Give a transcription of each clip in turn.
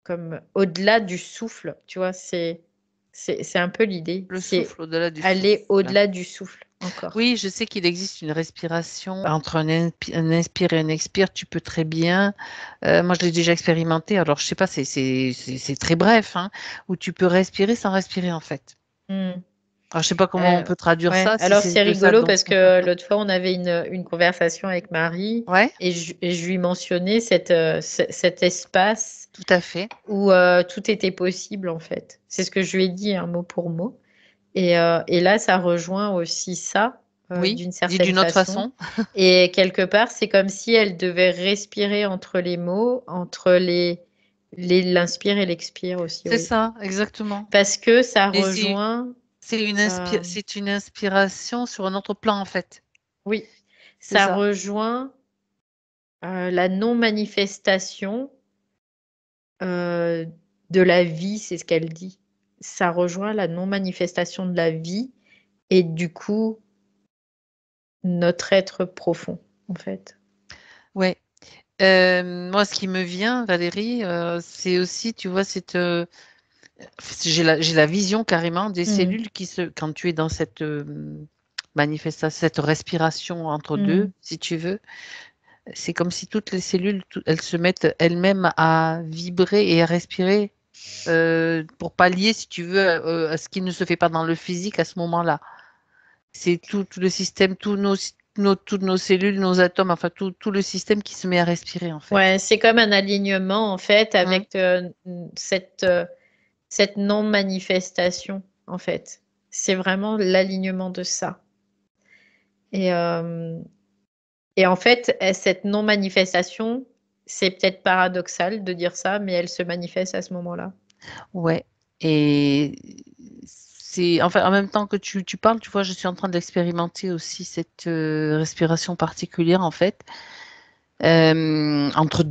comme au-delà du souffle, tu vois, c'est un peu l'idée, Le c'est souffle au-delà du aller souffle. au-delà du souffle encore. Oui, je sais qu'il existe une respiration entre un inspire et un expire. Tu peux très bien. Moi, je l'ai déjà expérimenté. Alors, je sais pas, c'est très bref, hein, où tu peux respirer sans respirer en fait. Hmm. Alors, je sais pas comment on Euh, peut traduire ouais, ça, si alors c'est c'est de ça rigolo dont parce on peut que parler. l'autre fois, on avait une conversation avec Marie Ouais, et je lui mentionnais cet espace tout à fait. où tout était possible en fait. C'est ce que je lui ai dit, mot pour mot. Et là, ça rejoint aussi ça, Oui, d'une dit certaine d'une autre façon. façon. Et quelque part, c'est comme si elle devait respirer entre les mots, entre l'inspire et l'expire aussi, C'est oui. ça, exactement. Parce que ça Mais rejoint, euh, c'est une inspiration sur un autre plan en fait. oui, C'est ça ça. rejoint la non-manifestation euh, de la vie, c'est ce qu'elle dit. Ça rejoint la non-manifestation de la vie et du coup, notre être profond, en fait. Ouais. Moi, ce qui me vient, Valérie, c'est aussi, tu vois, j'ai la vision carrément des Mm, cellules quand tu es dans cette manifestation, cette respiration entre deux, mm. si tu veux, c'est comme si toutes les cellules, elles se mettent elles-mêmes à vibrer et à respirer pour pallier, si tu veux, à ce qui ne se fait pas dans le physique à ce moment-là. C'est tout le système, toutes nos cellules, nos atomes, enfin tout le système qui se met à respirer en fait. Ouais, c'est comme un alignement en fait Hum, avec cette, cette non-manifestation en fait. C'est vraiment l'alignement de ça. Et, euh, et en fait, cette non-manifestation, c'est peut-être paradoxal de dire ça, mais elle se manifeste à ce moment-là. Ouais. Et c'est, enfin, en même temps que tu parles, tu vois, je suis en train d'expérimenter aussi cette respiration particulière en fait. Entre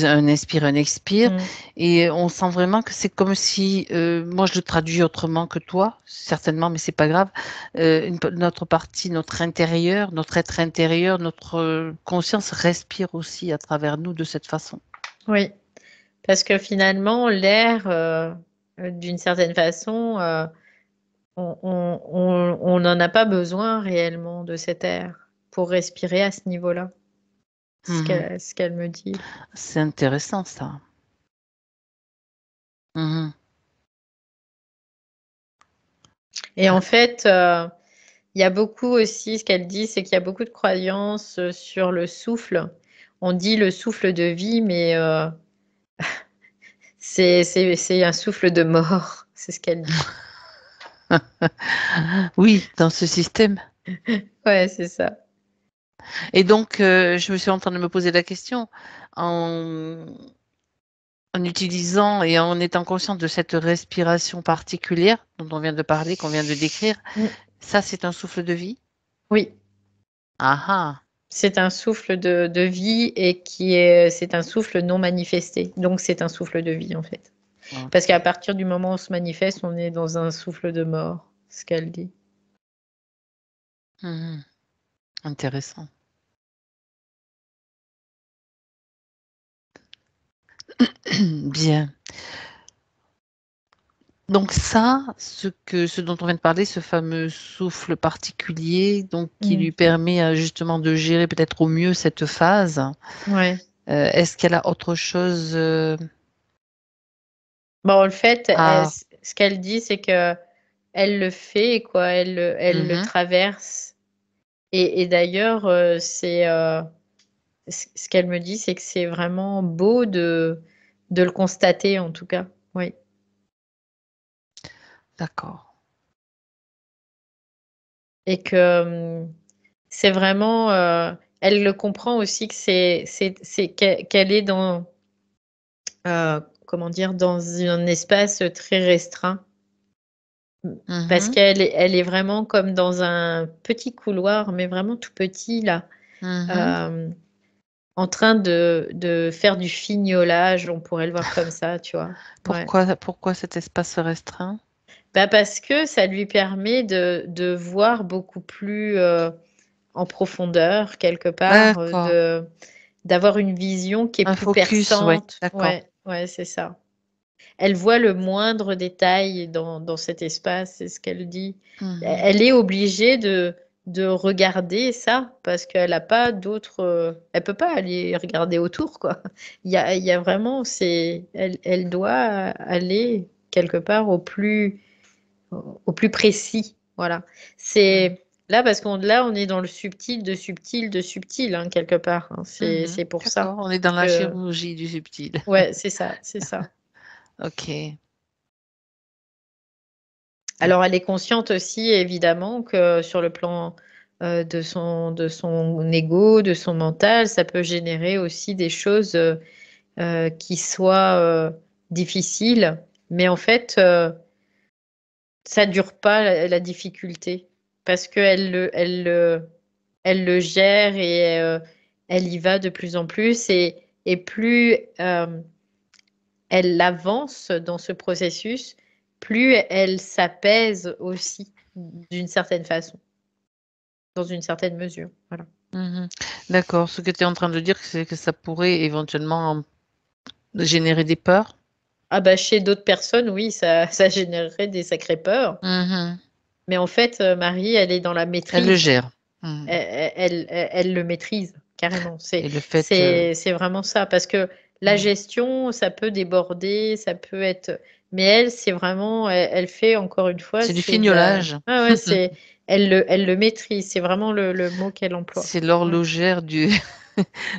un inspire, un expire, Mm. et on sent vraiment que c'est comme si, moi je le traduis autrement que toi, certainement, mais c'est pas grave. Notre partie, notre être intérieur, notre conscience respire aussi à travers nous de cette façon. Oui, parce que finalement, l'air, d'une certaine façon, on n'en a pas besoin réellement de cet air pour respirer à ce niveau-là. Mhm. Ce qu'elle me dit. C'est intéressant ça. Mhm. Et en fait, il y a beaucoup aussi, ce qu'elle dit, c'est qu'il y a beaucoup de croyances sur le souffle. On dit le souffle de vie, mais c'est un souffle de mort. C'est ce qu'elle dit. Oui, dans ce système. Ouais, c'est ça. Et donc, je me suis en train de me poser la question, en, en utilisant et en étant consciente de cette respiration particulière dont on vient de parler, qu'on vient de décrire, Mm. ça, c'est un souffle de vie? Oui, Ah ah, c'est un souffle de vie et c'est un souffle non manifesté. Donc, c'est un souffle de vie, en fait. Parce qu'à ok. partir du moment où on se manifeste, on est dans un souffle de mort, ce qu'elle dit. Mhm. Intéressant. Bien. Donc ça, ce dont on vient de parler, ce fameux souffle particulier, donc qui Mm. lui permet justement de gérer peut-être au mieux cette phase. Ouais. Est-ce qu'elle a autre chose Bon, le fait, à... ce qu'elle dit, c'est que elle le fait, quoi. Elle le Mhm, traverse. Et d'ailleurs, ce qu'elle me dit, c'est que c'est vraiment beau de le constater, en tout cas. Oui. d'accord. Et que c'est vraiment, elle le comprend aussi que qu'elle est dans, comment dire, dans un espace très restreint. Parce Mhm, elle est vraiment comme dans un petit couloir, mais vraiment tout petit, là, mhm. euh, en train de faire du fignolage, on pourrait le voir comme ça, tu vois. Ouais. Pourquoi cet espace restreint? Bah parce que ça lui permet de voir beaucoup plus en profondeur, quelque part, D'accord. d'avoir une vision qui est Un plus focus, oui, perçante. d'accord. Ouais, Ouais, c'est ça. Elle voit le moindre détail dans cet espace, c'est ce qu'elle dit. Mhm. Elle est obligée de regarder ça parce qu'elle n'a pas d'autre. Elle peut pas aller regarder autour, quoi. Il y a vraiment, elle doit aller quelque part au plus précis. Voilà. Mhm. C'est là parce qu'on là, on est dans le subtil de subtil de subtil, hein, quelque part, hein. Mhm. C'est pour ça D'accord, on est dans la que, chirurgie du subtil. ouais, c'est ça, c'est ça. Ok. Alors, elle est consciente aussi, évidemment, que sur le plan de son ego, de son mental, ça peut générer aussi des choses qui soient difficiles. Mais en fait, ça dure pas la difficulté parce qu'elle le gère et elle y va de plus en plus. Et plus elle avance dans ce processus, plus elle s'apaise aussi d'une certaine façon, dans une certaine mesure. Voilà. Mhm. D'accord, ce que tu es en train de dire, c'est que ça pourrait éventuellement générer des peurs. Ah bah chez d'autres personnes, oui, ça générerait des sacrées peurs. Mhm. Mais en fait, Marie, elle est dans la Elle le maîtrise. gère. Mhm. Elle le maîtrise carrément. C'est, Et le fait, c'est, c'est vraiment ça. Parce que la mhm. gestion, ça peut déborder, ça peut être. Mais elle, c'est vraiment. Elle fait, encore une fois, C'est du c'est de la. fignolage. Ah ouais, elle le maîtrise. C'est vraiment le mot qu'elle emploie. C'est Ouais. l'horlogère du.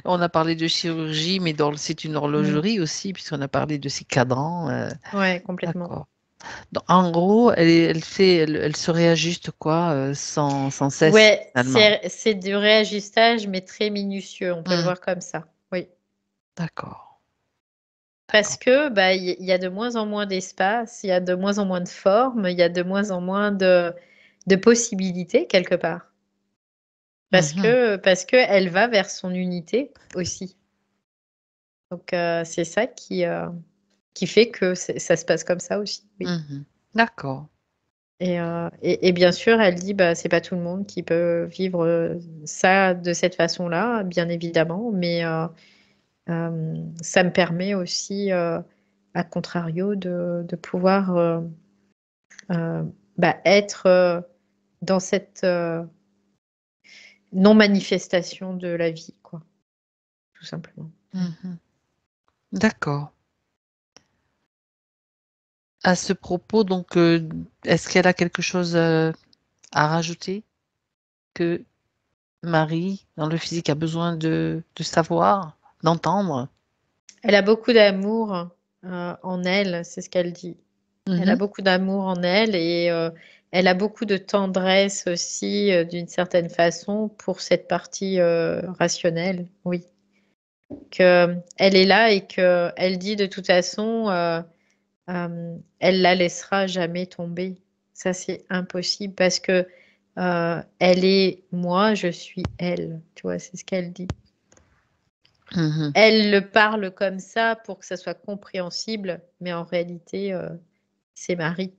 On a parlé de chirurgie, mais c'est une Mm. horlogerie aussi, puisqu'on a parlé de ses cadrans. Ouais, complètement. D'accord. Donc, en gros, elle se réajuste quoi, sans cesse, Ouais, finalement. c'est du réajustage, mais très minutieux. On peut le Hmm. voir comme ça. Oui. D'accord. Parce D'accord. que bah, il y a de moins en moins d'espace, il y a de moins en moins de formes, il y a de moins en moins de possibilités quelque part. Parce Mhm. que, parce que elle va vers son unité aussi. Donc c'est ça qui fait que ça se passe comme ça aussi. Oui. Mhm. D'accord. Et bien sûr, elle dit bah c'est pas tout le monde qui peut vivre ça de cette façon-là, bien évidemment, mais ça me permet aussi, à contrario, de pouvoir euh, être dans cette non-manifestation de la vie, quoi, tout simplement. Mhm. D'accord. À ce propos, donc, est-ce qu'elle a quelque chose à rajouter que Marie, dans le physique, a besoin de savoir, d'entendre? Elle a beaucoup d'amour en elle, c'est ce qu'elle dit. Elle a Mhm. beaucoup d'amour en elle et elle a beaucoup de tendresse aussi, d'une certaine façon, pour cette partie rationnelle, oui. Elle est là et que elle dit de toute façon, elle la laissera jamais tomber. Ça, c'est impossible parce que elle est moi, je suis elle. Tu vois, c'est ce qu'elle dit. Mhm. Elle le parle comme ça pour que ça soit compréhensible, mais en réalité, c'est Marie.